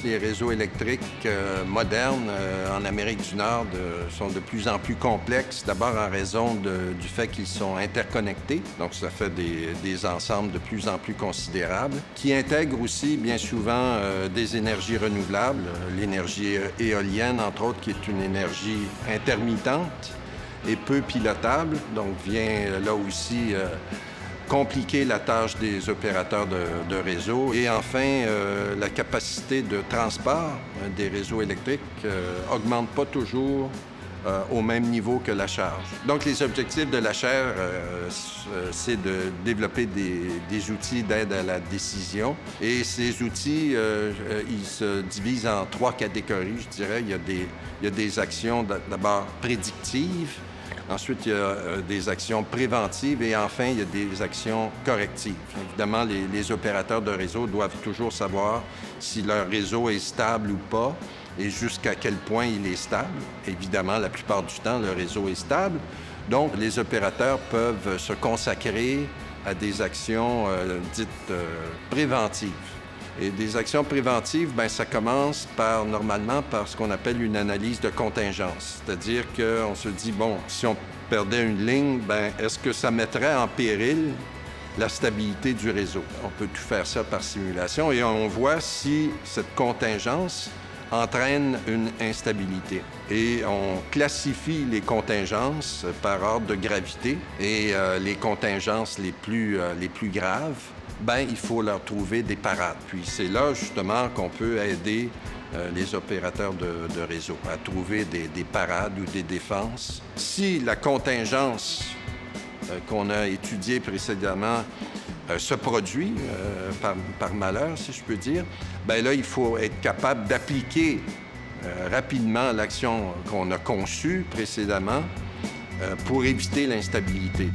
les réseaux électriques modernes en Amérique du Nord sont de plus en plus complexes, d'abord en raison du fait qu'ils sont interconnectés, donc ça fait des ensembles de plus en plus considérables, qui intègrent aussi bien souvent des énergies renouvelables, l'énergie éolienne, entre autres, qui est une énergie intermittente et peu pilotable, donc vient là aussi compliquer la tâche des opérateurs de réseau. Et enfin, la capacité de transport des réseaux électriques augmente pas toujours au même niveau que la charge. Donc, les objectifs de la chaire, c'est de développer des outils d'aide à la décision. Et ces outils, ils se divisent en 3 catégories, je dirais. Il y a des actions d'abord prédictives. Ensuite, il y a des actions préventives et enfin, il y a des actions correctives. Évidemment, les opérateurs de réseau doivent toujours savoir si leur réseau est stable ou pas et jusqu'à quel point il est stable. Évidemment, la plupart du temps, le réseau est stable. Donc, les opérateurs peuvent se consacrer à des actions dites préventives. Et des actions préventives, bien, ça commence normalement par ce qu'on appelle une analyse de contingence. C'est-à-dire qu'on se dit, bon, si on perdait une ligne, bien, est-ce que ça mettrait en péril la stabilité du réseau? On peut tout faire ça par simulation et on voit si cette contingence entraîne une instabilité. Et on classifie les contingences par ordre de gravité et les contingences les plus graves, bien, il faut leur trouver des parades. Puis c'est là, justement, qu'on peut aider les opérateurs de réseau à trouver des parades ou des défenses. Si la contingence qu'on a étudiée précédemment se produit par malheur, si je peux dire, bien là, il faut être capable d'appliquer rapidement l'action qu'on a conçue précédemment pour éviter l'instabilité.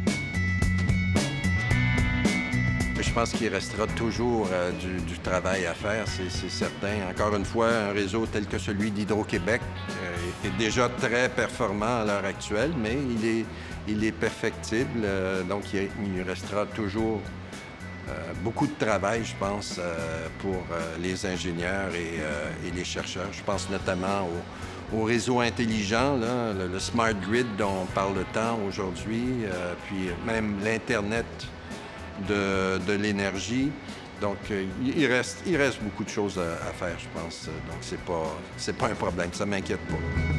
Je pense qu'il restera toujours du travail à faire, c'est certain. Encore une fois, un réseau tel que celui d'Hydro-Québec est déjà très performant à l'heure actuelle, mais il est perfectible, donc il restera toujours beaucoup de travail, je pense, pour les ingénieurs et les chercheurs. Je pense notamment au réseau intelligent, là, le Smart Grid dont on parle tant aujourd'hui, puis même l'Internet de l'énergie. Donc, il reste beaucoup de choses à faire, je pense. Donc, c'est pas un problème, ça m'inquiète pas.